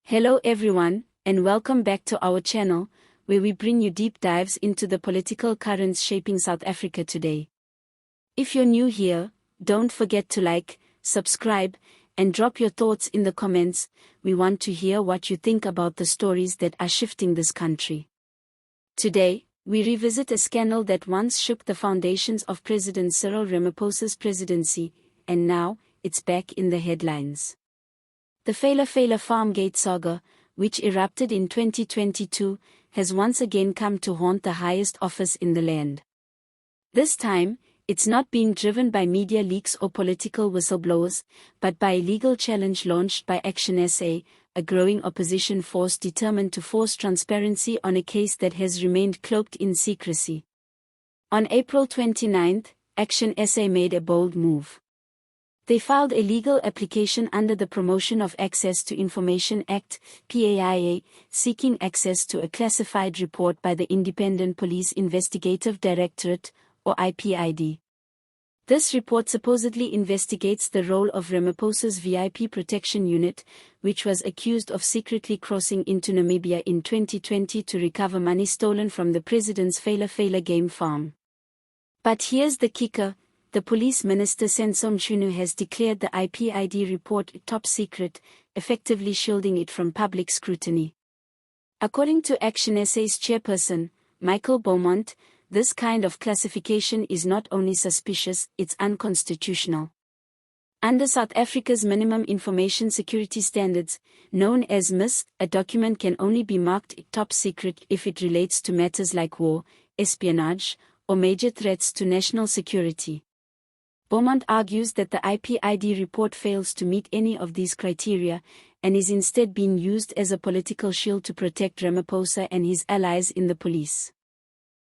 Hello everyone, and welcome back to our channel, where we bring you deep dives into the political currents shaping South Africa today. If you're new here, don't forget to like, subscribe, and drop your thoughts in the comments. We want to hear what you think about the stories that are shifting this country. Today, we revisit a scandal that once shook the foundations of President Cyril Ramaphosa's presidency, and now, it's back in the headlines. The Fela Farmgate saga, which erupted in 2022, has once again come to haunt the highest office in the land. This time, it's not being driven by media leaks or political whistleblowers, but by a legal challenge launched by ActionSA, a growing opposition force determined to force transparency on a case that has remained cloaked in secrecy. On April 29, ActionSA made a bold move. They filed a legal application under the Promotion of Access to Information Act, PAIA, seeking access to a classified report by the Independent Police Investigative Directorate, or IPID. This report supposedly investigates the role of Ramaphosa's VIP Protection Unit, which was accused of secretly crossing into Namibia in 2020 to recover money stolen from the president's Fela game farm. But here's the kicker. The police minister Senzo Mchunu has declared the IPID report top secret, effectively shielding it from public scrutiny. According to ActionSA's chairperson, Michael Beaumont, this kind of classification is not only suspicious, it's unconstitutional. Under South Africa's Minimum Information Security Standards, known as MIS, a document can only be marked top secret if it relates to matters like war, espionage, or major threats to national security. Beaumont argues that the IPID report fails to meet any of these criteria, and is instead being used as a political shield to protect Ramaphosa and his allies in the police.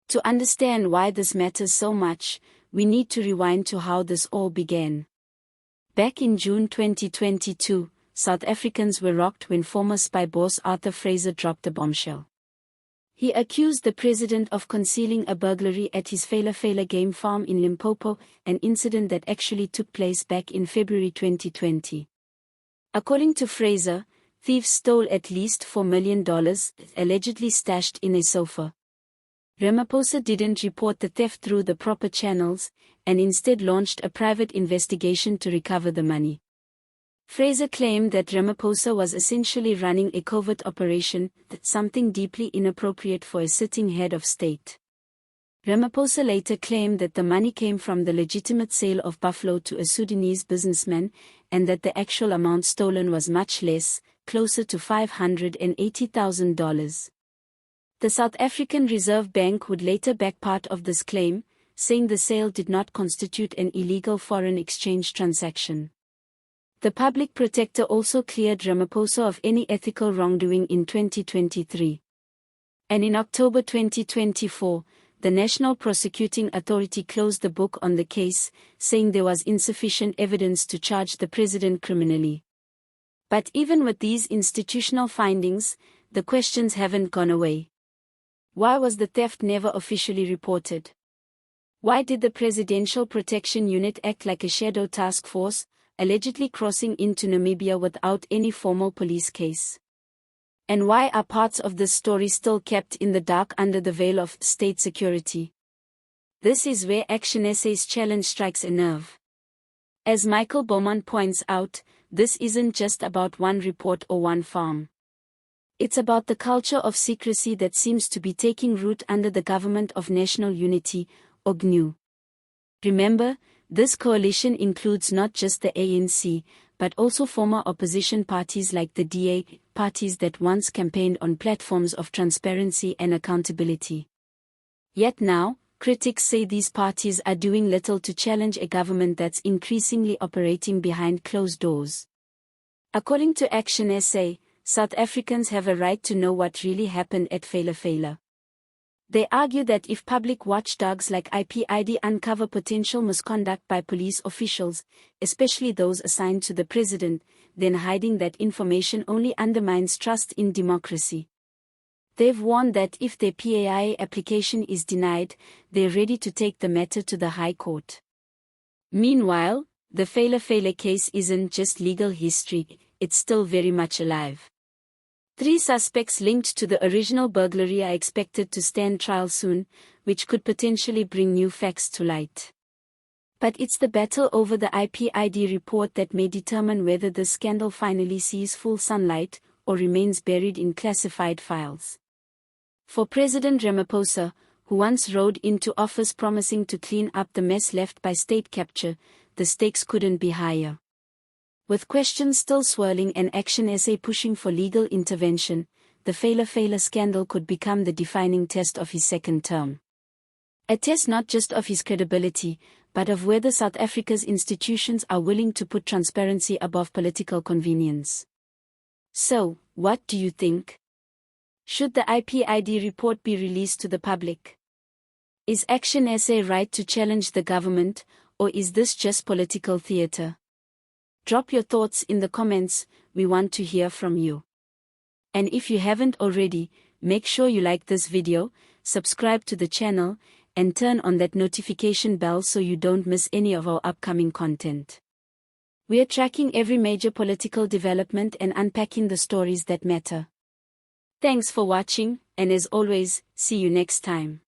To understand why this matters so much, we need to rewind to how this all began. Back in June 2022, South Africans were rocked when former spy boss Arthur Fraser dropped a bombshell. He accused the president of concealing a burglary at his Fela game farm in Limpopo, an incident that actually took place back in February 2020. According to Fraser, thieves stole at least $4 million, allegedly stashed in a sofa. Ramaphosa didn't report the theft through the proper channels, and instead launched a private investigation to recover the money. Fraser claimed that Ramaphosa was essentially running a covert operation, something deeply inappropriate for a sitting head of state. Ramaphosa later claimed that the money came from the legitimate sale of buffalo to a Sudanese businessman, and that the actual amount stolen was much less, closer to $580,000. The South African Reserve Bank would later back part of this claim, saying the sale did not constitute an illegal foreign exchange transaction. The public protector also cleared Ramaphosa of any ethical wrongdoing in 2023. And in October 2024, the National Prosecuting Authority closed the book on the case, saying there was insufficient evidence to charge the president criminally. But even with these institutional findings, the questions haven't gone away. Why was the theft never officially reported? Why did the Presidential Protection Unit act like a shadow task force, allegedly crossing into Namibia without any formal police case? And why are parts of this story still kept in the dark under the veil of state security? This is where ActionSA's challenge strikes a nerve. As Michael Beaumont points out, this isn't just about one report or one farm. It's about the culture of secrecy that seems to be taking root under the Government of National Unity, or GNU. Remember, this coalition includes not just the ANC, but also former opposition parties like the DA, parties that once campaigned on platforms of transparency and accountability. Yet now, critics say these parties are doing little to challenge a government that's increasingly operating behind closed doors. According to ActionSA, South Africans have a right to know what really happened at Fela. They argue that if public watchdogs like IPID uncover potential misconduct by police officials, especially those assigned to the president, then hiding that information only undermines trust in democracy. They've warned that if their PAIA application is denied, they're ready to take the matter to the High Court. Meanwhile, the Fela case isn't just legal history, it's still very much alive. 3 suspects linked to the original burglary are expected to stand trial soon, which could potentially bring new facts to light. But it's the battle over the IPID report that may determine whether the scandal finally sees full sunlight or remains buried in classified files. For President Ramaphosa, who once rode into office promising to clean up the mess left by state capture, the stakes couldn't be higher. With questions still swirling and ActionSA pushing for legal intervention, the Fela scandal could become the defining test of his second term. A test not just of his credibility, but of whether South Africa's institutions are willing to put transparency above political convenience. So, what do you think? Should the IPID report be released to the public? Is ActionSA right to challenge the government, or is this just political theater? Drop your thoughts in the comments, we want to hear from you. And if you haven't already, make sure you like this video, subscribe to the channel, and turn on that notification bell so you don't miss any of our upcoming content. We are tracking every major political development and unpacking the stories that matter. Thanks for watching, and as always, see you next time.